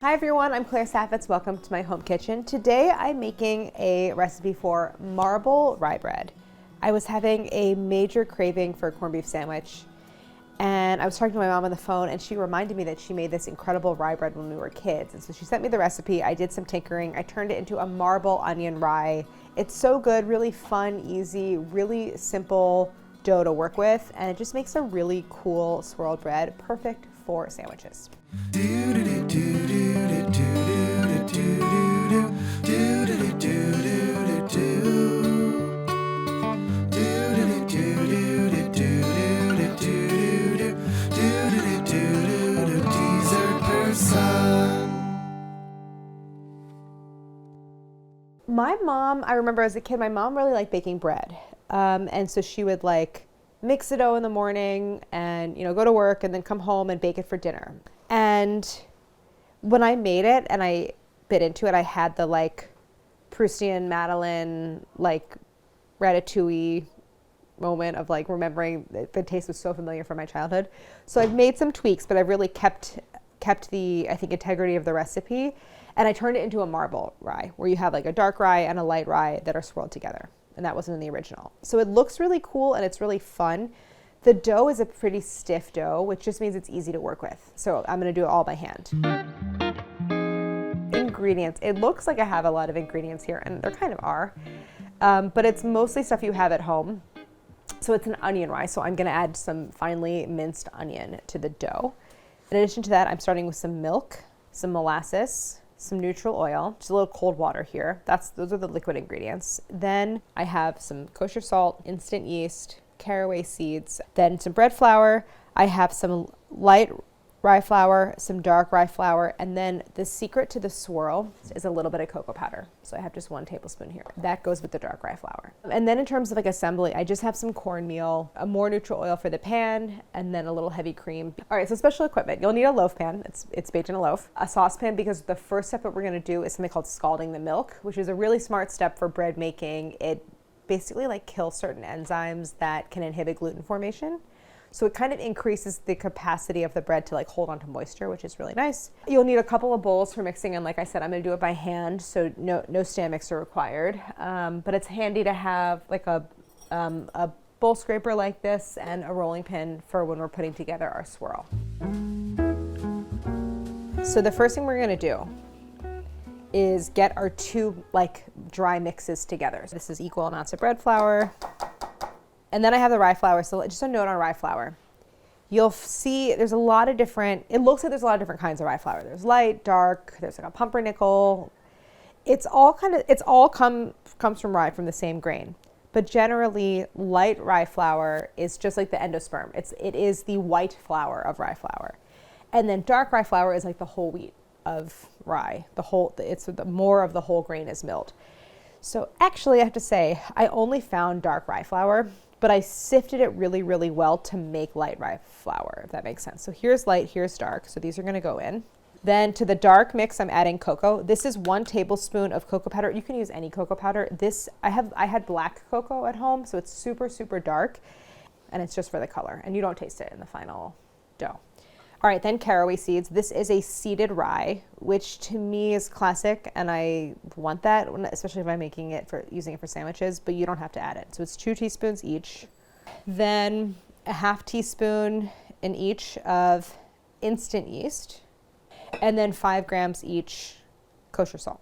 Hi everyone, I'm Claire Saffitz. Welcome to my home kitchen. Today I'm making a recipe for marble rye bread. I was having a major craving for a corned beef sandwich, and I was talking to my mom on the phone, and she reminded me that she made this incredible rye bread when we were kids. And so she sent me the recipe. I did some tinkering. I turned it into a marble onion rye. It's so good, really fun, easy, really simple dough to work with, and it just makes a really cool swirled bread, perfect for sandwiches. My mom, I remember as a kid, my mom really liked baking bread. And so she would like mix the dough in the morning and, go to work and then come home and bake it for dinner. And when I made it and I bit into it, I had the like Proustian Madeleine, like ratatouille moment of like remembering that the taste was so familiar from my childhood. So I've made some tweaks, but I've really kept the, I think, integrity of the recipe. And I turned it into a marble rye, where you have like a dark rye and a light rye that are swirled together. And that wasn't in the original. So it looks really cool and it's really fun. The dough is a pretty stiff dough, which just means it's easy to work with. So I'm gonna do it all by hand. Ingredients. It looks like I have a lot of ingredients here, and there kind of are. But it's mostly stuff you have at home. So it's an onion rye, so I'm gonna add some finely minced onion to the dough. In addition to that, I'm starting with some milk, some molasses, some neutral oil, just a little cold water here. Those are the liquid ingredients. Then I have some kosher salt, instant yeast, caraway seeds, then some bread flour. I have some light rye flour, some dark rye flour, and then the secret to the swirl is a little bit of cocoa powder. So I have just 1 tablespoon here. That goes with the dark rye flour. And then in terms of like assembly, I just have some cornmeal, a more neutral oil for the pan, and then a little heavy cream. All right, so special equipment. You'll need a loaf pan. It's baked in a loaf. A saucepan, because the first step that we're gonna do is something called scalding the milk, which is a really smart step for bread making. It basically like kills certain enzymes that can inhibit gluten formation. So it kind of increases the capacity of the bread to like hold on to moisture, which is really nice. You'll need a couple of bowls for mixing, and like I said, I'm gonna do it by hand, so no stand mixer required. But it's handy to have like a bowl scraper like this and a rolling pin for when we're putting together our swirl. So the first thing we're gonna do is get our 2 like dry mixes together. So this is equal amounts of bread flour. And then I have the rye flour. So just a note on rye flour. You'll see there's a lot of different, it looks like there's a lot of different kinds of rye flour. There's light, dark, there's like a pumpernickel. It all comes from rye, from the same grain. But generally, light rye flour is just like the endosperm. It is the white flour of rye flour. And then dark rye flour is like the whole wheat of rye. The more of the whole grain is milled. So actually, I have to say, I only found dark rye flour, but I sifted it really, really well to make light rye flour, if that makes sense. So here's light, here's dark. So these are gonna go in. Then to the dark mix, I'm adding cocoa. This is 1 tablespoon of cocoa powder. You can use any cocoa powder. I had black cocoa at home, so it's super, super dark, and it's just for the color, and you don't taste it in the final dough. All right, then caraway seeds. This is a seeded rye, which to me is classic, and I want that, especially if I'm using it for sandwiches, but you don't have to add it. So it's 2 teaspoons each. Then a half teaspoon in each of instant yeast, and then 5 grams each kosher salt.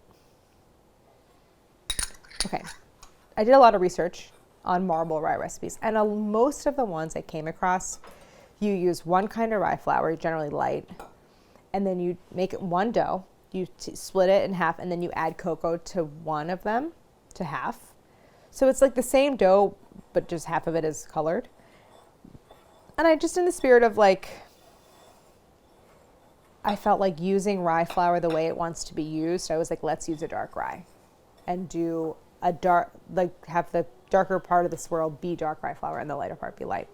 Okay, I did a lot of research on marble rye recipes, and most of the ones I came across, you use 1 kind of rye flour, generally light, and then you make it 1 dough. You split it in half, and then you add cocoa to 1 of them, to half. So it's like the same dough, but just half of it is colored. And I just, in the spirit of like, I felt like using rye flour the way it wants to be used, I was like, let's use a dark rye and do a dark, like have the darker part of the swirl be dark rye flour and the lighter part be light.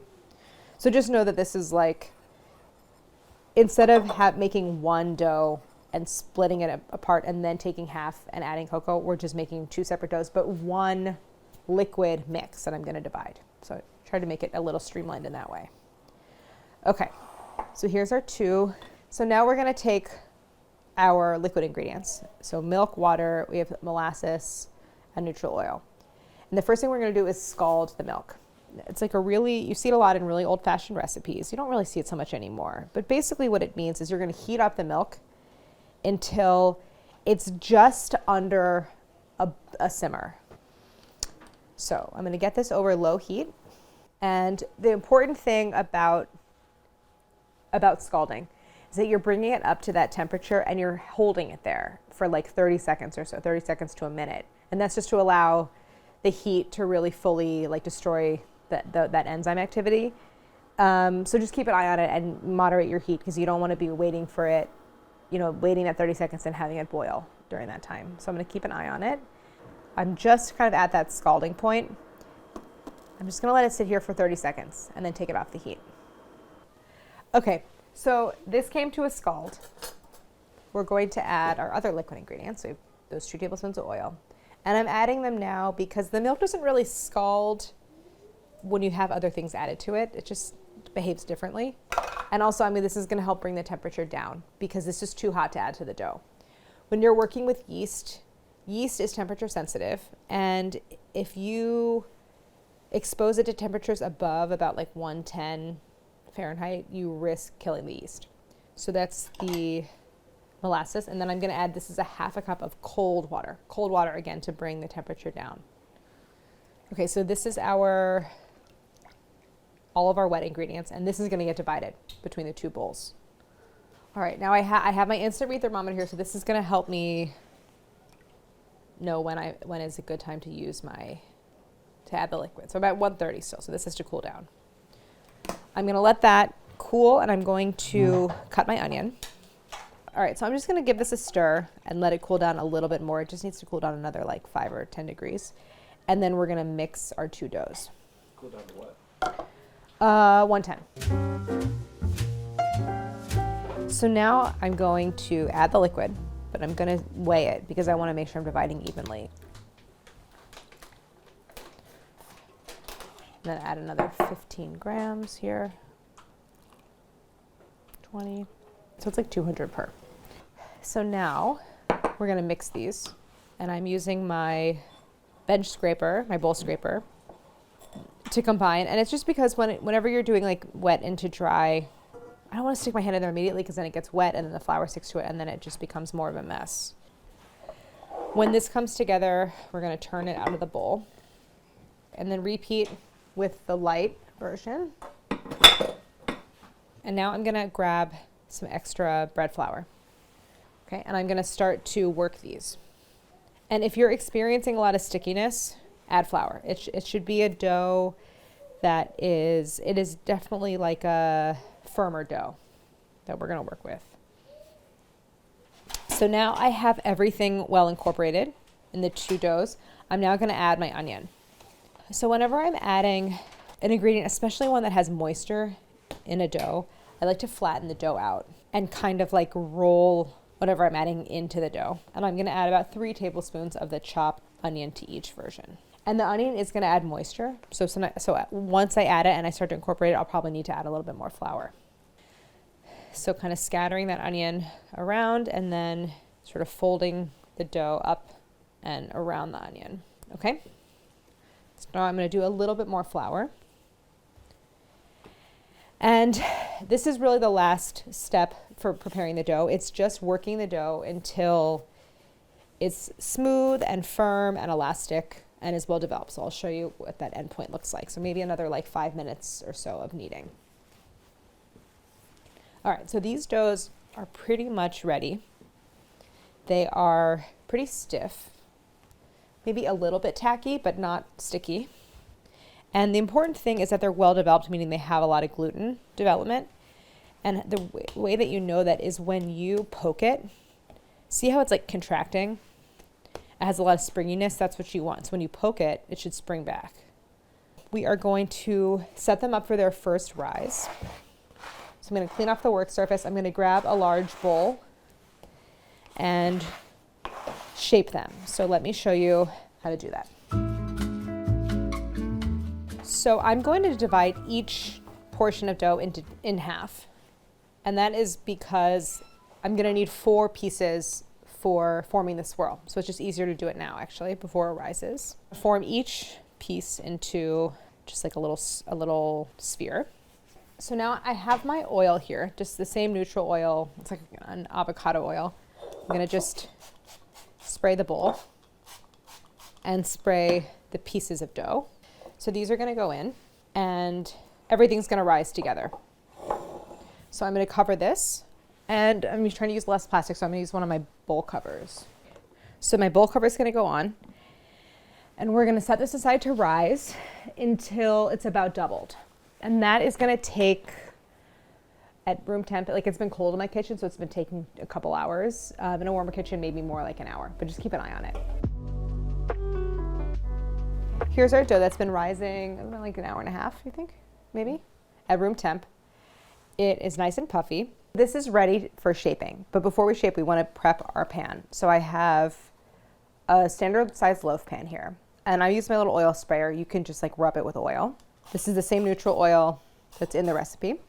So just know that this is like, instead of making 1 dough and splitting it apart and then taking half and adding cocoa, we're just making 2 separate doughs, but 1 liquid mix that I'm gonna divide. So I try to make it a little streamlined in that way. Okay, so here's our 2. So now we're gonna take our liquid ingredients. So milk, water, we have molasses, and neutral oil. And the first thing we're going to do is scald the milk. It's like you see it a lot in really old-fashioned recipes. You don't really see it so much anymore. But basically what it means is you're going to heat up the milk until it's just under a simmer. So I'm going to get this over low heat. And the important thing about scalding is that you're bringing it up to that temperature and you're holding it there for like 30 seconds or so, 30 seconds to a minute. And that's just to allow the heat to really fully like destroy that enzyme activity. So just keep an eye on it and moderate your heat because you don't want to be waiting for it, waiting that 30 seconds and having it boil during that time. So I'm going to keep an eye on it. I'm just kind of at that scalding point. I'm just going to let it sit here for 30 seconds and then take it off the heat. Okay, so this came to a scald. We're going to add our other liquid ingredients. So we have those 2 tablespoons of oil. And I'm adding them now because the milk doesn't really scald when you have other things added to it. It just behaves differently. And also, this is going to help bring the temperature down because this is too hot to add to the dough. When you're working with yeast is temperature sensitive. And if you expose it to temperatures above about like 110 Fahrenheit, you risk killing the yeast. So that's the molasses. And then I'm going to add, this is a half a cup of cold water. Cold water, again, to bring the temperature down. Okay, so this is all of our wet ingredients, and this is going to get divided between the 2 bowls. All right, now I have my instant read thermometer here, so this is going to help me know when is a good time to to add the liquid. So about 130 still, so this has to cool down. I'm going to let that cool, and I'm going to cut my onion. All right, so I'm just going to give this a stir and let it cool down a little bit more. It just needs to cool down another like 5 or 10 degrees. And then we're going to mix our 2 doughs. Cool down to what? 110. So now I'm going to add the liquid, but I'm going to weigh it because I want to make sure I'm dividing evenly. And then add another 15 grams here. 20. So it's like 200 per. So now we're going to mix these. And I'm using my bench scraper, my bowl scraper, to combine. And it's just because whenever you're doing like wet into dry, I don't want to stick my hand in there immediately because then it gets wet and then the flour sticks to it and then it just becomes more of a mess. When this comes together, we're going to turn it out of the bowl and then repeat with the light version. And now I'm going to grab some extra bread flour. Okay, and I'm going to start to work these. And if you're experiencing a lot of stickiness, add flour. It should be a dough that is definitely like a firmer dough that we're going to work with. So now I have everything well incorporated in the 2 doughs. I'm now going to add my onion. So whenever I'm adding an ingredient, especially one that has moisture in a dough, I like to flatten the dough out and kind of like roll whatever I'm adding into the dough. And I'm going to add about 3 tablespoons of the chopped onion to each version. And the onion is going to add moisture. So once I add it and I start to incorporate it, I'll probably need to add a little bit more flour. So kind of scattering that onion around and then sort of folding the dough up and around the onion. Okay? So now I'm going to do a little bit more flour. And this is really the last step for preparing the dough. It's just working the dough until it's smooth and firm and elastic and is well developed. So I'll show you what that end point looks like. So maybe another like 5 minutes or so of kneading. All right, so these doughs are pretty much ready. They are pretty stiff, maybe a little bit tacky, but not sticky. And the important thing is that they're well developed, meaning they have a lot of gluten development. And the way that you know that is when you poke it. See how it's like contracting? It has a lot of springiness. That's what you want. So when you poke it, it should spring back. We are going to set them up for their first rise. So I'm going to clean off the work surface. I'm going to grab a large bowl and shape them. So let me show you how to do that. So I'm going to divide each portion of dough in half. And that is because I'm gonna need 4 pieces for forming the swirl. So it's just easier to do it now actually before it rises. Form each piece into just like a little sphere. So now I have my oil here, just the same neutral oil. It's like an avocado oil. I'm gonna just spray the bowl and spray the pieces of dough. So these are gonna go in and everything's gonna rise together. So I'm gonna cover this and I'm trying to use less plastic, so I'm gonna use one of my bowl covers. So my bowl cover is gonna go on and we're gonna set this aside to rise until it's about doubled. And that is gonna take, at room temp, like it's been cold in my kitchen, so it's been taking a couple hours. In a warmer kitchen, maybe more like an hour, but just keep an eye on it. Here's our dough that's been rising about like an hour and a half, I think, maybe, at room temp. It is nice and puffy. This is ready for shaping, but before we shape, we wanna prep our pan. So I have a standard size loaf pan here, and I use my little oil sprayer. You can just like rub it with oil. This is the same neutral oil that's in the recipe.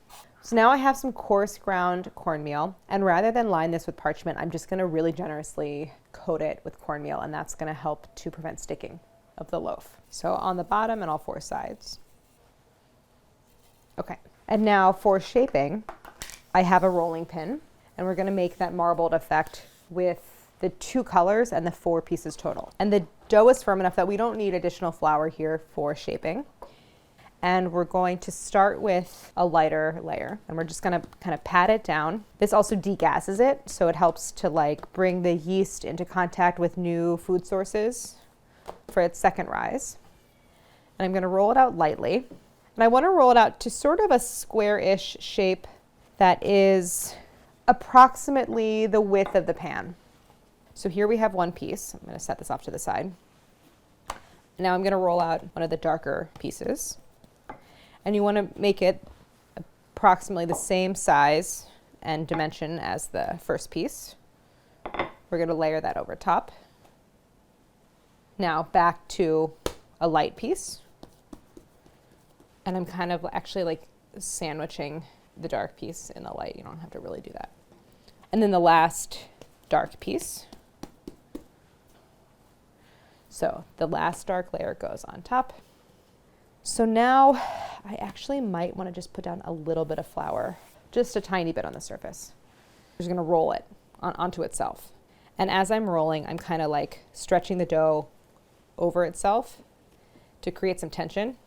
So now I have some coarse ground cornmeal, and rather than line this with parchment, I'm just gonna really generously coat it with cornmeal, and that's gonna help to prevent sticking of the loaf. So on the bottom and all 4 sides. Okay, and now for shaping, I have a rolling pin, and we're gonna make that marbled effect with the 2 colors and the 4 pieces total. And the dough is firm enough that we don't need additional flour here for shaping. And we're going to start with a lighter layer, and we're just gonna kind of pat it down. This also degasses it, so it helps to like bring the yeast into contact with new food sources for its second rise. And I'm gonna roll it out lightly. And I wanna roll it out to sort of a square-ish shape that is approximately the width of the pan. So here we have one piece. I'm gonna set this off to the side. Now I'm gonna roll out one of the darker pieces. And you want to make it approximately the same size and dimension as the first piece. We're going to layer that over top. Now back to a light piece. And I'm kind of actually like sandwiching the dark piece in the light. You don't have to really do that. And then the last dark piece. So the last dark layer goes on top. So now I actually might want to just put down a little bit of flour, just a tiny bit on the surface. I'm just going to roll it onto itself. And as I'm rolling, I'm kind of like stretching the dough over itself to create some tension.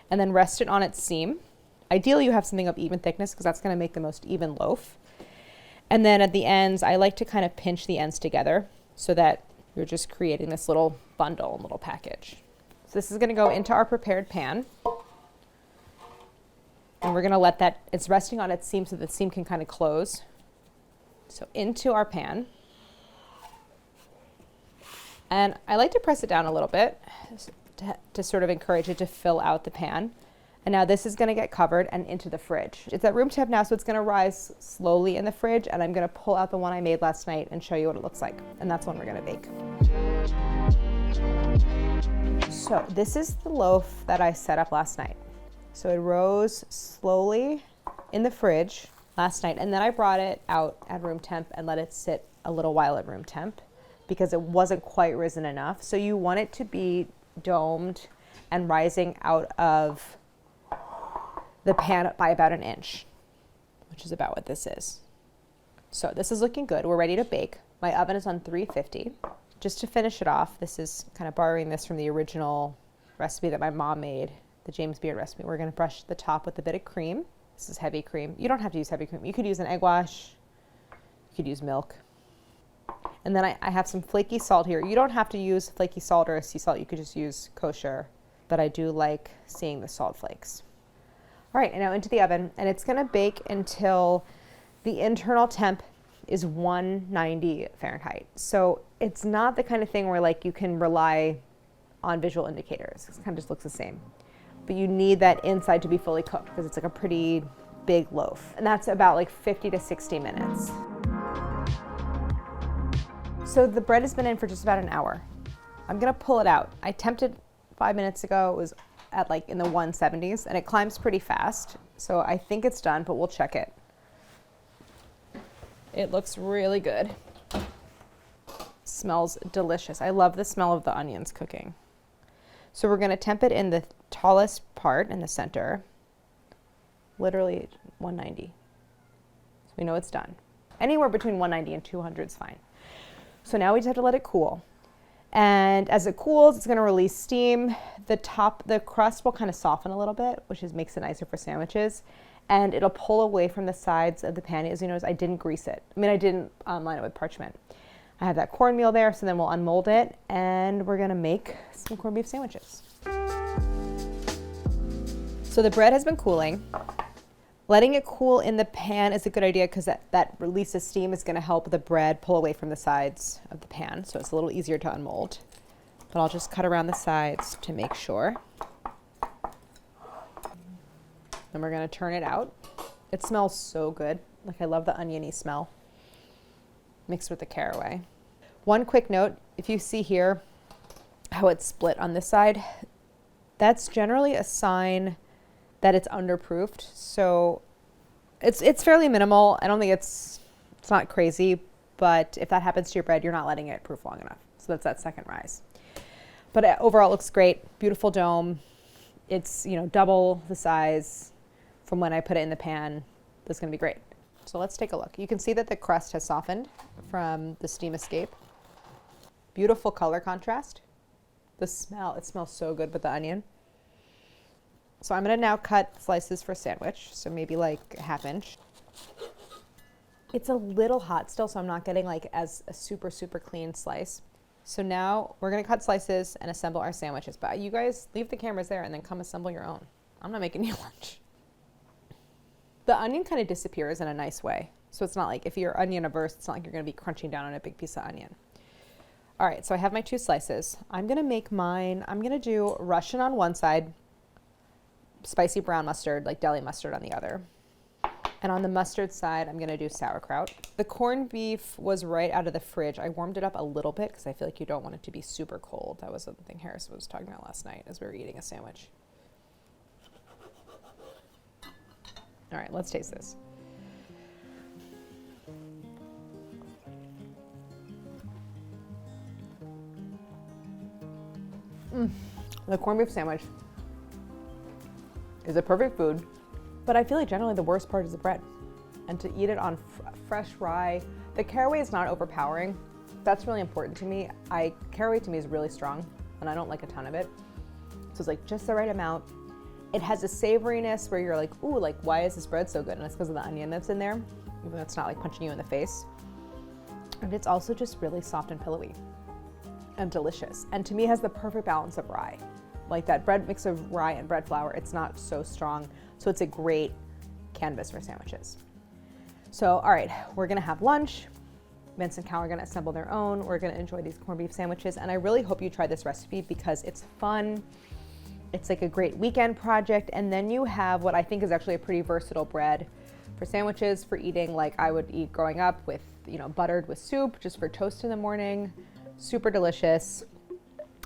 And then rest it on its seam. Ideally, you have something of even thickness because that's going to make the most even loaf. And then at the ends, I like to kind of pinch the ends together so that you're just creating this little bundle, little package. So this is gonna go into our prepared pan. And we're gonna let that, it's resting on its seam so the seam can kind of close. So into our pan. And I like to press it down a little bit to sort of encourage it to fill out the pan. And now this is gonna get covered and into the fridge. It's at room temp now, so it's gonna rise slowly in the fridge, and I'm gonna pull out the one I made last night and show you what it looks like. And that's when we're gonna bake. So this is the loaf that I set up last night. So it rose slowly in the fridge last night, and then I brought it out at room temp and let it sit a little while at room temp because it wasn't quite risen enough. So you want it to be domed and rising out of the pan by about 1 inch, which is about what this is. So this is looking good. We're ready to bake. My oven is on 350. Just to finish it off, this is kind of borrowing this from the original recipe that my mom made, the James Beard recipe. We're gonna brush the top with a bit of cream. This is heavy cream. You don't have to use heavy cream. You could use an egg wash. You could use milk. And then I have some flaky salt here. You don't have to use flaky salt or sea salt. You could just use kosher, but I do like seeing the salt flakes. All right, and now into the oven, and it's gonna bake until the internal temp is 190 Fahrenheit. So it's not the kind of thing where like you can rely on visual indicators. It kind of just looks the same. But you need that inside to be fully cooked because it's like a pretty big loaf. And that's about like 50 to 60 minutes. So the bread has been in for just about an hour. I'm gonna pull it out. I temped it 5 minutes ago. It was at like in the 170s and it climbs pretty fast. So I think it's done, but we'll check it. It looks really good. Smells delicious. I love the smell of the onions cooking. So we're going to temp it in the tallest part in the center, literally 190. So we know it's done. Anywhere between 190 and 200 is fine. So now we just have to let it cool. And as it cools, it's going to release steam. The crust will kind of soften a little bit, which makes it nicer for sandwiches. And it'll pull away from the sides of the pan. As you notice, I didn't grease it. I mean, I didn't line it with parchment. I have that cornmeal there, so then we'll unmold it, and we're gonna make some corned beef sandwiches. So the bread has been cooling. Letting it cool in the pan is a good idea because that release of steam is gonna help the bread pull away from the sides of the pan, so it's a little easier to unmold. But I'll just cut around the sides to make sure. Then we're gonna turn it out. It smells so good. Like, I love the oniony smell mixed with the caraway. One quick note, if you see here how it's split on this side, that's generally a sign that it's underproofed. So it's fairly minimal. I don't think it's not crazy, but if that happens to your bread, you're not letting it proof long enough. So that's that second rise. But overall it looks great. Beautiful dome. It's, double the size from when I put it in the pan. That's gonna be great. So let's take a look. You can see that the crust has softened from the steam escape. Beautiful color contrast. The smell, it smells so good with the onion. So I'm gonna now cut slices for sandwich. So maybe like a 1/2 inch. It's a little hot still, so I'm not getting like as a super, super clean slice. So now we're gonna cut slices and assemble our sandwiches. But you guys leave the cameras there and then come assemble your own. I'm not making you lunch. The onion kind of disappears in a nice way. So it's not like, if you're onion averse, it's not like you're gonna be crunching down on a big piece of onion. All right, so I have my 2 slices. I'm gonna make mine, I'm gonna do Russian on one side, spicy brown mustard, like deli mustard on the other. And on the mustard side, I'm gonna do sauerkraut. The corned beef was right out of the fridge. I warmed it up a little bit because I feel like you don't want it to be super cold. That was something Harris was talking about last night as we were eating a sandwich. All right, let's taste this. The corned beef sandwich is a perfect food, but I feel like generally the worst part is the bread. And to eat it on fresh rye, the caraway is not overpowering. That's really important to me. Caraway to me is really strong, and I don't like a ton of it. So it's like just the right amount. It has a savoriness where you're like, ooh, like why is this bread so good? And it's because of the onion that's in there, even though it's not like punching you in the face. And it's also just really soft and pillowy and delicious. And to me, it has the perfect balance of rye. Like that bread mix of rye and bread flour, it's not so strong. So it's a great canvas for sandwiches. So, all right, we're gonna have lunch. Vince and Cal are gonna assemble their own. We're gonna enjoy these corned beef sandwiches. And I really hope you try this recipe because it's fun. It's like a great weekend project. And then you have what I think is actually a pretty versatile bread for sandwiches, for eating like I would eat growing up with, buttered with soup, just for toast in the morning. Super delicious.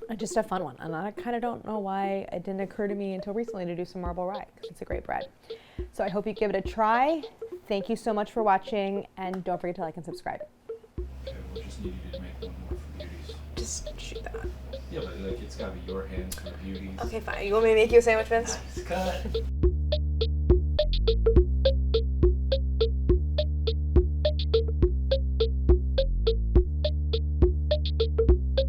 And just a fun one. And I kind of don't know why it didn't occur to me until recently to do some marble rye, because it's a great bread. So I hope you give it a try. Thank you so much for watching, and don't forget to like and subscribe. Okay, we'll just need you to make one more for beauties. Just shoot that. Yeah, but it's gotta be your hands for beauties. Okay, fine. You want me to make you a sandwich, Vince? Nice cut.